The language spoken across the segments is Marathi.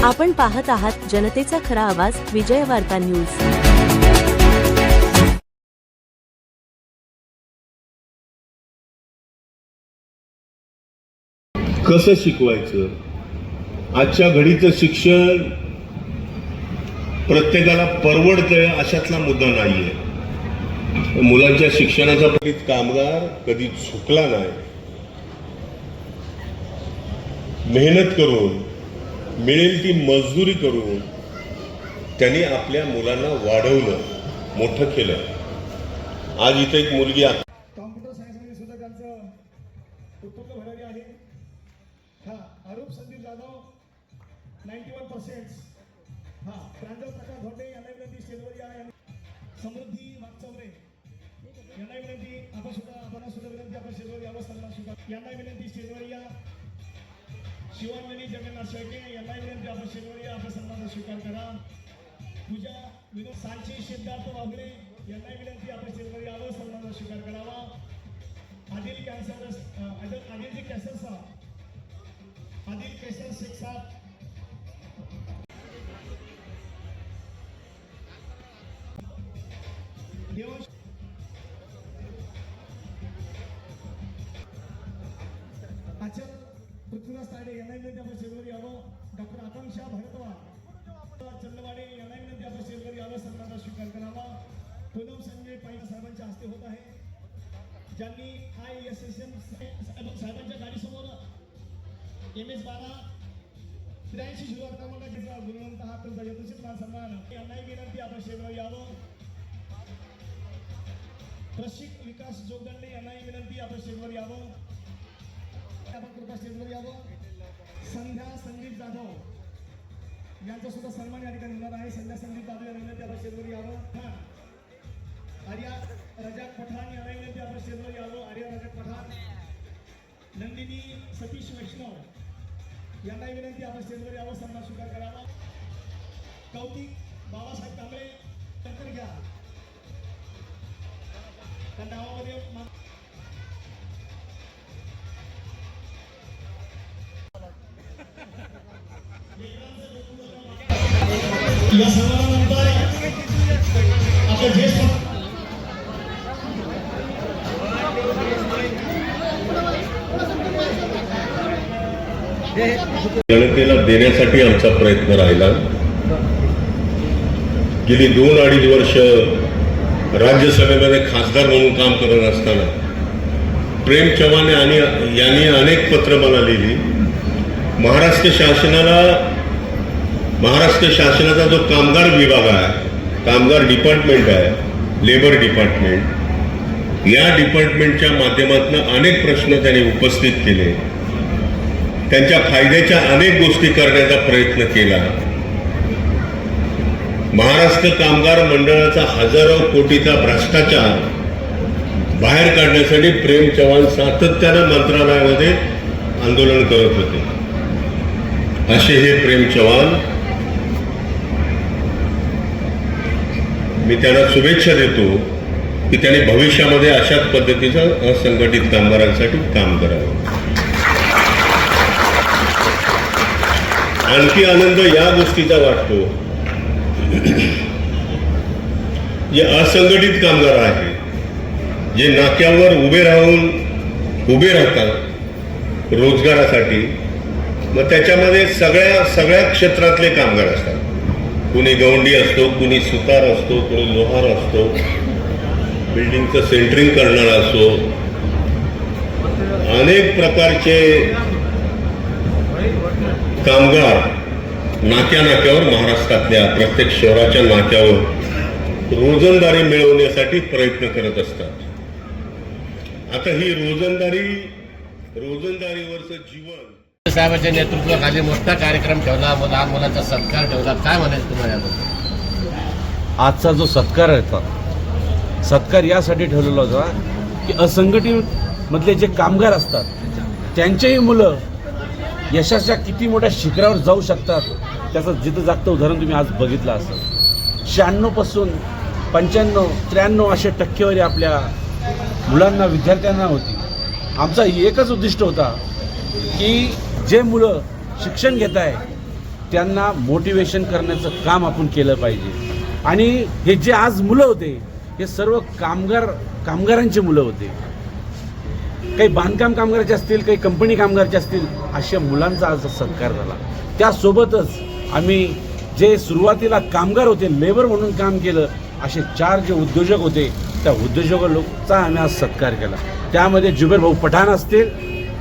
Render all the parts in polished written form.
आपण पाहत आहात जनतेचा खरा आवाज विजय वार्ता न्यूज। कसं शिकवायचं? आजच्या घडीचं शिक्षण प्रत्येकाला परवडतंय अशातला मुद्दा नाहीये। मुलांच्या शिक्षणाचा कामगार कधी चुकला नाही, मेहनत करून मिळेल ती मजदुरी करून त्यांनी आपल्या मुलांना वाढवलं, मोठं केलं। आज इथे एक मुलगी कॉम्प्युटर सायन्समध्ये सुद्धा त्यांचं उत्पन्न भरलेले आहे। अरूप संदीप जाधव 91%। प्रांजल प्रकाश धोंडे यांना विनंती स्टेजवर या। समृद्धी वागचौरे यांना विनंती आपण सुद्धा विनंती आपण स्टेजवर यावं। सन्मान स्वीकार यांना विनंती स्टेजवर या। शिवांजली जगन्नाथ शेळके यांना विनंती आपण स्टेजवर या, आपण सन्मान स्वीकार करा। पूजा विनोद सांची सिद्धार्थ वाघळे यांना विनंती आपण स्टेजवर यावं, सन्मान स्वीकार करावा। आदिल कैसर शेख साहब आचार्य पृथ्वीराज ताडे यांना विनंती आपण स्टेजवर यावं। डॉक्टर आकांक्षा भरतवाड चंदवाडे यांना विनंती आपण स्टेजवर यावं, सन्मान स्वीकार करावा। पूनम संजय पाटील साहेबांच्या हस्ते होत आहे, ज्यांनी ISSM साहेबांच्या गाडीसमोर MS-12 83 क्रमांकाचा गुणवंत हा त्यांचा यथोचित मान सन्मान यांनाही विनंती आपण स्टेजवर यावं। प्रशिक विकास जोगदंडे यांनाही विनंती आपण स्टेजवर यावं, आपण कृपा स्टेजवर यावं। संध्या संदीप जाधव यांचा सुद्धा सन्मान या ठिकाणी होणार आहे। संध्या संदीप जाधव यांना विनंती आपण स्टेजवर यावं। आर्या रजाक पठाण यांना विनंती आपण स्टेजवर यावं। आर्या रजाक पठाण। नंदिनी सतीश वैष्णव यांना विनंती आपण स्टेजवर यावं, सन्मान स्वीकार करावा। कौतिक बाबासाहेब कांबळे नंतर घ्या, त्या नावामध्ये या सन्मानानंतर आपल्या ज्येष्ठ जनतेला देण्यासाठी आमचा प्रयत्न राहिला। गेली 2-2.5 वर्ष राज्यसभेमध्ये खासदार म्हणून काम करत असताना प्रेम चव्हाण यांनी अनेक पत्र मला लिहिली। महाराष्ट्र शासनाचा जो कामगार विभाग आहे, कामगार डिपार्टमेंट आहे, लेबर डिपार्टमेंट, या डिपार्टमेंटच्या माध्यमातून अनेक प्रश्न त्यांनी उपस्थित केले। त्यांच्या फायद्याच्या अनेक गोष्टी करण्याचा प्रयत्न केला। महाराष्ट्र कामगार मंडळाचा हजारो कोटीचा भ्रष्टाचार बाहेर काढण्यासाठी प्रेम चव्हाण सातत्यानं मंत्रालयामध्ये आंदोलन करत होते। असे हे प्रेम चव्हाण, मी त्यांना शुभेच्छा देतो की त्यांनी भविष्यामध्ये अशाच पद्धतीचं असंघटित कामगारांसाठी काम करावं। आणखी आनंद या गोष्टीचा वाटतो, जे असंघटित कामगार आहेत, जे नाक्यावर उभे राहतात रोजगारासाठी, मग त्याच्यामध्ये सगळ्या क्षेत्रातले कामगार असतात। कुणी गवंडी असतो, कुणी सुतार असतो, कुणी लोहार असतो, बिल्डिंगचं सेंटरिंग करणारा असतो, अनेक प्रकारचे कामगार नाक्यावर महाराष्ट्रातल्या प्रत्येक शहराच्या नाक्यावर रोजंदारी मिळवण्यासाठी प्रयत्न करत असतात। आता ही रोजंदारीवरचं जीवन साहेबांच्या नेतृत्वाखाली मोठा कार्यक्रम ठेवला, लहान मुलांचा सत्कार ठेवला, काय म्हणायचं तुम्हाला याबद्दल? आजचा जो सत्कार आहे, सत्कार यासाठी ठेवलेला होता की असंघटित मधले जे कामगार असतात त्यांचेही मुलं यशाच्या किती मोठ्या शिखरावर जाऊ शकतात, त्याचं जिथं जागतं उदाहरण तुम्ही आज बघितलं असेल। 96 पासून 95, 93 अशा टक्केवारी आपल्या मुलांना, विद्यार्थ्यांना होती। आमचा एकच उद्दिष्ट होता की जे मुलं शिक्षण घेत आहे त्यांना मोटिवेशन करण्याचं काम आपण केलं पाहिजे. आणि हे जे आज मुलं होते हे सर्व कामगारांची मुलं होते. काही बांधकाम कामगाराचे असतील, काही कंपनी कामगाराचे असतील, अशा मुलांचा आज सत्कार झाला. त्यासोबतच आम्ही जे सुरुवातीला कामगार होते, लेबर म्हणून काम केलं, असे 4 जे उद्योजक होते त्या उद्योजक लोकचा आम्ही आज सत्कार केला. त्यामध्ये जुबेर भाऊ पठाण असतील,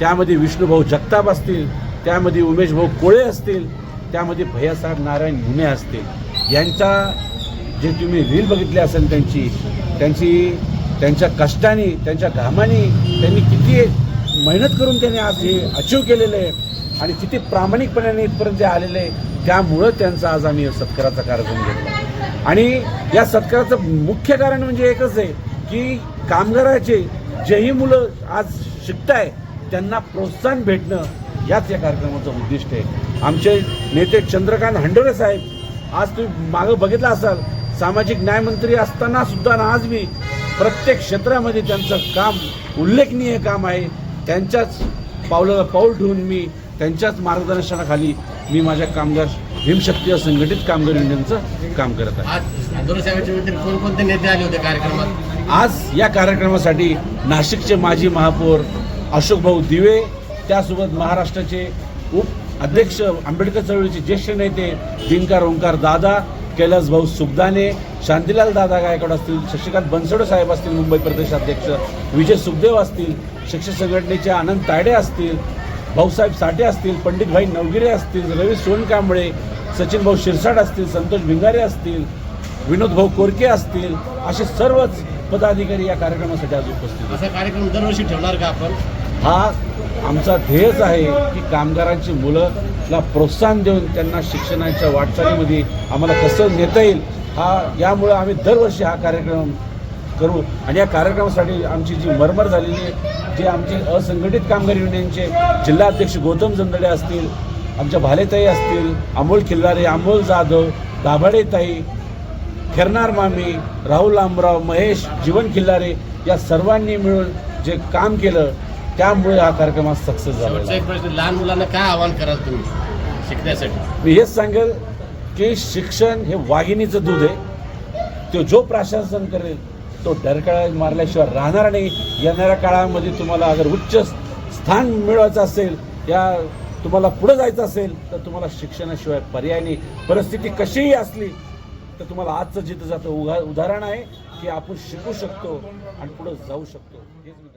त्यामध्ये विष्णुभाऊ जगताप असतील, त्यामध्ये उमेश भाऊ कोळे असतील, त्यामध्ये भैयासाहेब नारायण मुने असतील. यांचा जे तुम्ही रील बघितली असेल त्यांच्या कष्टाने, त्यांच्या घामाने त्यांनी किती मेहनत करून त्यांनी आज हे अचीव केलेलं आहे आणि किती प्रामाणिकपणाने इथपर्यंत ते आलेले आहे. त्यामुळं त्यांचा आज आम्ही सत्काराचा कार्यक्रम घेतला. आणि या सत्काराचं मुख्य कारण म्हणजे एकच आहे की कामगाराचे जेही मुलं आज शिकताय त्यांना प्रोत्साहन भेटणं, याच या कार्यक्रमाचं उद्दिष्ट आहे. आमचे नेते चंद्रकांत हंडोरे साहेब आज तुम्ही मागं बघितलं असाल, सामाजिक न्यायमंत्री असताना सुद्धा आज मी प्रत्येक क्षेत्रामध्ये त्यांचं काम उल्लेखनीय काम आहे. त्यांच्याच पावलाला पाऊल ठेवून मी त्यांच्याच मार्गदर्शनाखाली मी माझ्या कामगार भीमशक्ती संघटित कामगार युनियनचं काम करत आहे. आज हंडोरे साहेबांच्या व्यतिरिक्त कोणकोणते नेते आले होते कार्यक्रमात? आज या कार्यक्रमासाठी नाशिकचे माजी महापौर अशोकभाऊ दिवे, त्यासोबत महाराष्ट्राचे अध्यक्ष, आंबेडकर चळवळीचे ज्येष्ठ नेते दिनकर ओंकार दादा, कैलास भाऊ सुखदाने, शांतीलाल दादा गायकवाड असतील, शशिकांत बनसोडे साहेब असतील, मुंबई प्रदेश अध्यक्ष विजय सुखदेव असतील, शिक्षक संघटनेचे आनंद तायडे असतील, भाऊसाहेब साठे असतील, पंडितभाई नवगिरे असतील, रवी सोनकांबळे, सचिन भाऊ शिरसाट असतील, संतोष भिंगारे असतील, विनोद भाऊ कोरके असतील, असे सर्वच पदाधिकारी या कार्यक्रमासाठी आज उपस्थित आहेत. असा कार्यक्रम दरवर्षी ठेवणार का आपण? हा आमचा ध्येयच आहे की कामगारांची मुलांना प्रोत्साहन देऊन त्यांना शिक्षणाच्या वाटचालीमध्ये आम्हाला कसं नेता येईल, यामुळे आम्ही दरवर्षी हा कार्यक्रम करू. आणि या कार्यक्रमासाठी आमची जी मरमर झालेली आहे, जे आमचे असंघटित कामगार युनियनचे जिल्हाध्यक्ष गौतम जंदडे असतील, आमच्या भालेताई असतील, अमोल खिल्लारे, अमोल जाधव, दाभाडेताई, खेरनार मामी, राहुल आमराव, महेश, जीवन खिल्लारे, या सर्वांनी मिळून जे काम केलं त्यामुळे हा कार्यक्रम आज सक्सेस झाला. शेवटचा एक प्रश्न, लहान मुलांना काय आव्हान कराल तुम्ही शिकण्यासाठी? मी हेच सांगेल की शिक्षण हे वाघिणीचं दूध आहे. तो जो प्रशासन करेल तो डरकाळा मारल्याशिवाय राहणार नाही. येणाऱ्या काळामध्ये तुम्हाला अगर उच्च स्थान मिळवायचं असेल, तुम्हाला पुढे जायचं असेल तर तुम्हाला शिक्षणाशिवाय पर्याय नाही. परिस्थिती कशीही असली तर तुम्हाला आजचं जिथं जातं उदाहरण आहे की आपण शिकू शकतो आणि पुढे जाऊ शकतो. हेच मी